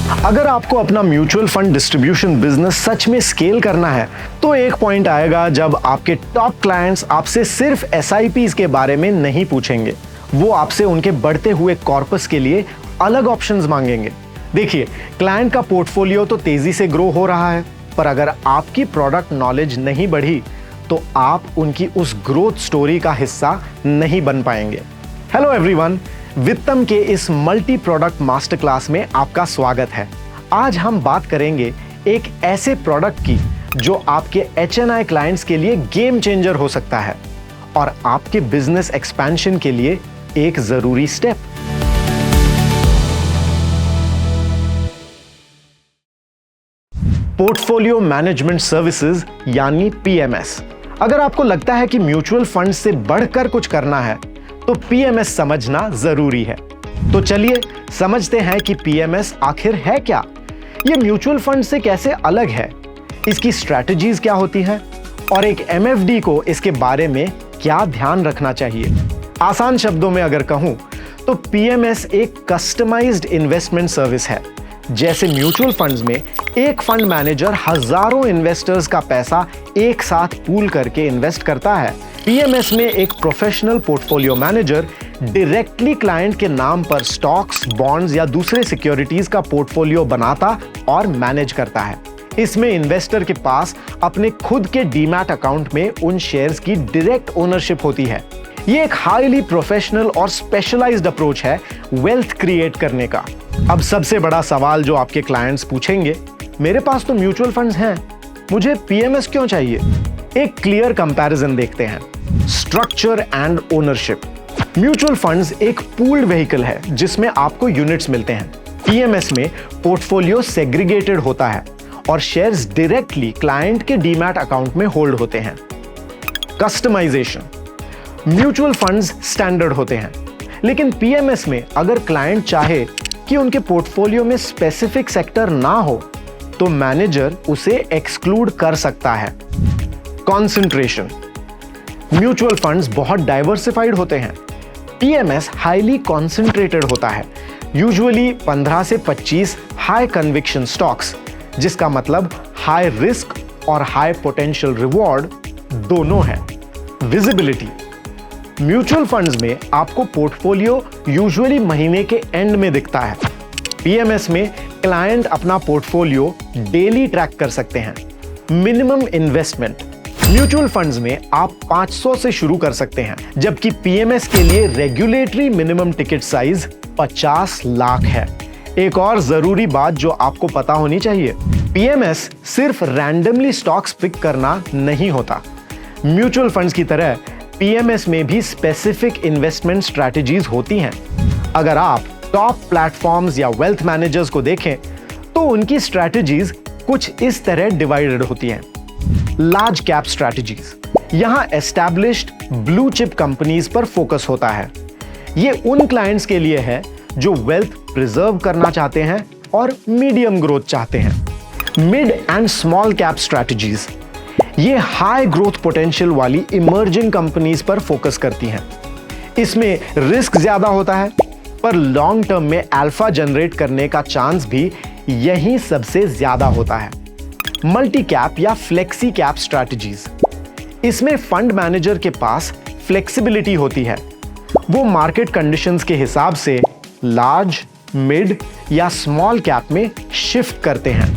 अगर आपको अपना म्यूचुअल फंड डिस्ट्रीब्यूशन बिजनेस सच में स्केल करना है तो एक पॉइंट आएगा जब आपके टॉप क्लाइंट्स आपसे सिर्फ एसआईपीज के बारे में नहीं पूछेंगे, वो आपसे उनके बढ़ते हुए कॉर्पस के लिए अलग ऑप्शंस मांगेंगे। देखिए, क्लाइंट का पोर्टफोलियो तो तेजी से ग्रो हो रहा है, पर अगर आपकी प्रोडक्ट नॉलेज नहीं बढ़ी तो आप उनकी उस ग्रोथ स्टोरी का हिस्सा नहीं बन पाएंगे। हेलो एवरीवन, वित्तम के इस मल्टी प्रोडक्ट मास्टर क्लास में आपका स्वागत है। आज हम बात करेंगे एक ऐसे प्रोडक्ट की जो आपके एचएनआई क्लाइंट्स के लिए गेम चेंजर हो सकता है और आपके बिजनेस एक्सपेंशन के लिए एक जरूरी स्टेप। पोर्टफोलियो मैनेजमेंट सर्विसेज यानी पीएमएस। अगर आपको लगता है कि म्यूचुअल फंड से बढ़कर कुछ करना है तो पीएमएस समझना जरूरी है। तो चलिए समझते हैं कि पीएमएस आखिर है क्या, ये म्यूचुअल फंड से कैसे अलग है, इसकी स्ट्रैटेजीज क्या होती हैं और एक एमएफडी को इसके बारे में क्या ध्यान रखना चाहिए। आसान शब्दों में अगर कहूं तो पीएमएस एक कस्टमाइज्ड इन्वेस्टमेंट सर्विस है। जैसे म्यूचुअल फंड्स में एक फंड मैनेजर हजारों इन्वेस्टर्स का पैसा एक साथ पूल करके इन्वेस्ट करता है, पीएमएस में एक professional portfolio manager directly client के नाम पर स्टॉक्स, बॉन्ड्स या दूसरे सिक्योरिटीज का पोर्टफोलियो बनाता और मैनेज करता है। इसमें इन्वेस्टर के पास अपने खुद के डीमैट अकाउंट में उन शेयर्स की डायरेक्ट ओनरशिप होती है। ये एक हाईली प्रोफेशनल और स्पेशलाइज्ड अप्रोच है वेल्थ क्रिएट करने का। अब सबसे बड़ा सवाल जो आपके क्लाइंट्स पूछेंगे, मेरे पास तो म्यूचुअल फंड्स हैं, मुझे पीएमएस क्यों चाहिए? एक क्लियर कंपैरिजन देखते हैं। Structure and ownership. Mutual funds एक पूल्ड व्हीकल है जिसमें आपको यूनिट्स मिलते हैं। पीएमएस में पोर्टफोलियो सेग्रीगेटेड होता है और शेयर्स डायरेक्टली क्लाइंट के डीमैट अकाउंट में होल्ड होते हैं। कस्टमाइजेशन। म्यूचुअल फंड्स स्टैंडर्ड होते हैं, लेकिन पीएमएस में अगर क्लाइंट चाहे कि उनके पोर्टफोलियो में स्पेसिफिक सेक्टर ना हो तो मैनेजर उसे एक्सक्लूड कर सकता है। कॉन्सेंट्रेशन। म्यूचुअल फंड्स बहुत डाइवर्सिफाइड होते हैं, पीएमएस हाईली कॉन्सेंट्रेटेड होता है, यूजुअली 15 से 25 हाई कन्विक्शन स्टॉक्स, जिसका मतलब हाई रिस्क और हाई पोटेंशियल रिवॉर्ड दोनों है। विजिबिलिटी। म्यूचुअल फंड्स में आपको पोर्टफोलियो यूजुअली महीने के एंड में दिखता है, पीएमएस में क्लाइंट अपना पोर्टफोलियो डेली ट्रैक कर सकते हैं। Minimum investment. म्यूचुअल फंड्स में आप 500 से शुरू कर सकते हैं, जबकि पीएमएस के लिए regulatory minimum ticket size 50 lakh है। एक और जरूरी बात जो आपको पता होनी चाहिए, पीएमएस सिर्फ रैंडमली स्टॉक्स पिक करना नहीं होता। म्यूचुअल फंड्स की तरह पीएमएस में भी स्पेसिफिक इन्वेस्टमेंट स्ट्रैटेजीज होती हैं। अगर आप टॉप प्लेटफॉर्म्स या वेल्थ मैनेजर्स को देखें तो उनकी स्ट्रैटेजीज कुछ इस तरह डिवाइडेड होती हैं। लार्ज कैप स्ट्रैटेजीज, यहां एस्टैब्लिश्ड ब्लू चिप कंपनीज पर फोकस होता है। ये उन क्लाइंट्स के लिए है जो वेल्थ प्रिजर्व करना चाहते हैं और मीडियम ग्रोथ चाहते हैं। Mid and small cap strategies, ये हाई ग्रोथ पोटेंशियल वाली इमर्जिंग कंपनीज पर फोकस करती हैं। इसमें रिस्क ज्यादा होता है, पर लॉन्ग टर्म में अल्फा जनरेट करने का चांस भी यही सबसे ज्यादा होता है। मल्टी कैप या फ्लेक्सी कैप स्ट्रैटेजीज, इसमें फंड मैनेजर के पास फ्लेक्सिबिलिटी होती है, वो मार्केट कंडीशंस के हिसाब से लार्ज, मिड या स्मॉल कैप में शिफ्ट करते हैं।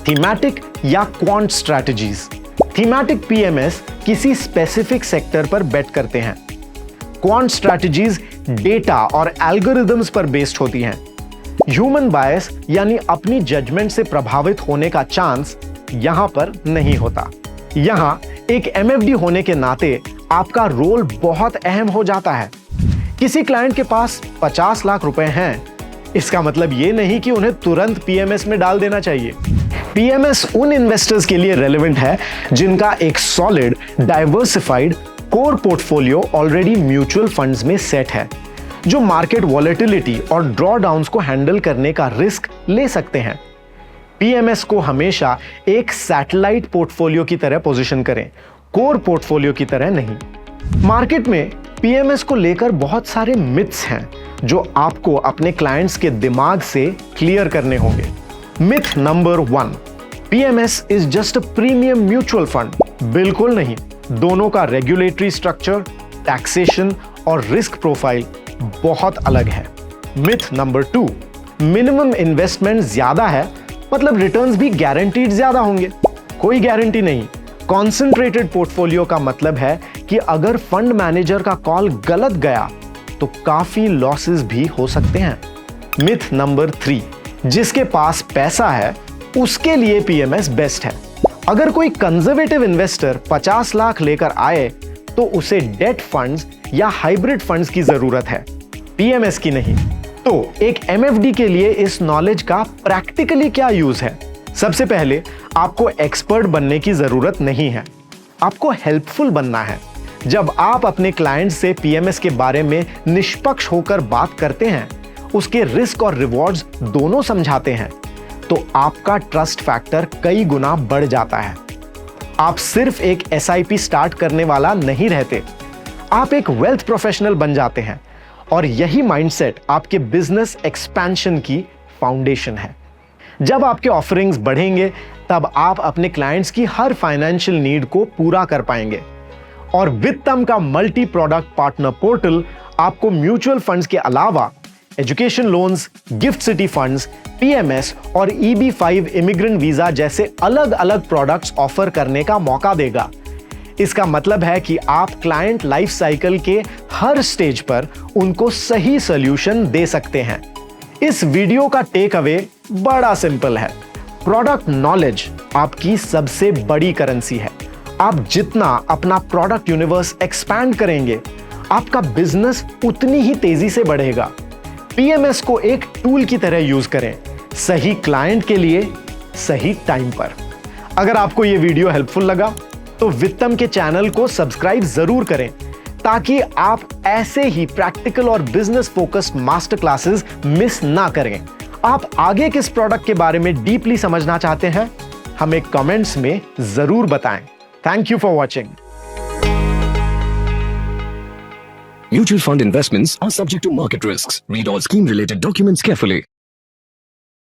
थीमैटिक या क्वांट स्ट्रैटेजीज, थीमैटिक पीएमएस किसी स्पेसिफिक सेक्टर पर बेट करते हैं। क्वांट स्ट्रैटेजीज डेटा और एल्गोरिदम्स पर बेस्ड होती हैं। ह्यूमन बायस यानी अपनी जजमेंट से प्रभावित होने का चांस यहां पर नहीं होता। यहां एक एमएफडी होने के नाते आपका रोल बहुत अहम हो जाता है। किसी क्लाइंट के पास 50 लाख रुपए हैं, इसका मतलब यह नहीं कि उन्हें तुरंत पीएमएस में डाल देना चाहिए। पीएमएस उन इन्वेस्टर्स के लिए रेलेवेंट है जिनका एक solid, diversified core portfolio already mutual funds में सेट है, जो मार्केट वॉलेटिलिटी और ड्रॉ डाउन्स को हैंडल करने का रिस्क ले सकते हैं। पीएमएस को हमेशा एक सैटेलाइट पोर्टफोलियो की तरह पोजीशन करें, कोर पोर्टफोलियो की तरह नहीं। मार्केट में पीएमएस को लेकर बहुत सारे मिथ्स हैं, जो आपको अपने क्लाइंट्स के दिमाग से क्लियर करने होंगे। Myth number 1, PMS is just a premium mutual fund. बिल्कुल नहीं, दोनों का रेगुलेटरी स्ट्रक्चर, टैक्सेशन और रिस्क प्रोफाइल बहुत अलग है। मिथ नंबर 2, मिनिमम इन्वेस्टमेंट ज्यादा है मतलब रिटर्न्स भी गारंटीड ज्यादा होंगे। कोई गारंटी नहीं। कॉन्सेंट्रेटेड पोर्टफोलियो का मतलब है कि अगर फंड मैनेजर का कॉल गलत गया तो काफी लॉसेस भी हो सकते हैं। मिथ नंबर 3, जिसके पास पैसा है उसके लिए पीएमएस बेस्ट है। अगर कोई कंजर्वेटिव इन्वेस्टर 50 लाख लेकर आए तो उसे डेट फंड्स या हाइब्रिड फंड्स की जरूरत है, पीएमएस की नहीं। तो एक एमएफडी के लिए इस नॉलेज का प्रैक्टिकली क्या यूज है? सबसे पहले आपको एक्सपर्ट बनने की जरूरत नहीं है, आपको हेल्पफुल बनना है। जब आप अपने क्लाइंट से पीएमएस के बारे में निष्पक्ष होकर बात करते हैं, उसके रिस्क और रिवॉर्ड्स दोनों समझाते हैं, तो आपका ट्रस्ट फैक्टर कई गुना बढ़ जाता है। आप सिर्फ एक एसआईपी स्टार्ट करने वाला नहीं रहते, आप एक वेल्थ प्रोफेशनल बन जाते हैं और यही माइंडसेट आपके बिजनेस एक्सपेंशन की फाउंडेशन है। जब आपके ऑफरिंग्स बढ़ेंगे तब आप अपने क्लाइंट्स की हर फाइनेंशियल नीड को पूरा कर पाएंगे। और वित्तम का मल्टी प्रोडक्ट पार्टनर पोर्टल आपको म्यूचुअल फंड्स के अलावा education loans, gift city funds, PMS और EB-5 इमिग्रेंट वीजा जैसे अलग अलग प्रोडक्ट्स ऑफर करने का मौका देगा। इसका मतलब है कि आप क्लाइंट लाइफ साइकिल के हर स्टेज पर उनको सही सॉल्यूशन दे सकते हैं। इस वीडियो का टेक अवे बड़ा सिंपल है। प्रोडक्ट नॉलेज आपकी सबसे बड़ी करेंसी है। आप जितना अपना प्रोडक्ट यूनिवर्स एक्सपैंड करेंगे, आपका बिजनेस उतनी ही तेजी से बढ़ेगा। पीएमएस को एक टूल की तरह यूज करें, सही क्लाइंट के लिए सही टाइम पर। अगर आपको यह वीडियो हेल्पफुल लगा तो वित्तम के चैनल को सब्सक्राइब जरूर करें ताकि आप ऐसे ही प्रैक्टिकल और business focused master classes miss ना करें। आप आगे किस प्रोडक्ट के बारे में डीपली समझना चाहते हैं, हमें कमेंट्स में जरूर बताएं। Thank you for watching. Mutual fund investments are subject to market risks. Read all scheme-related documents carefully.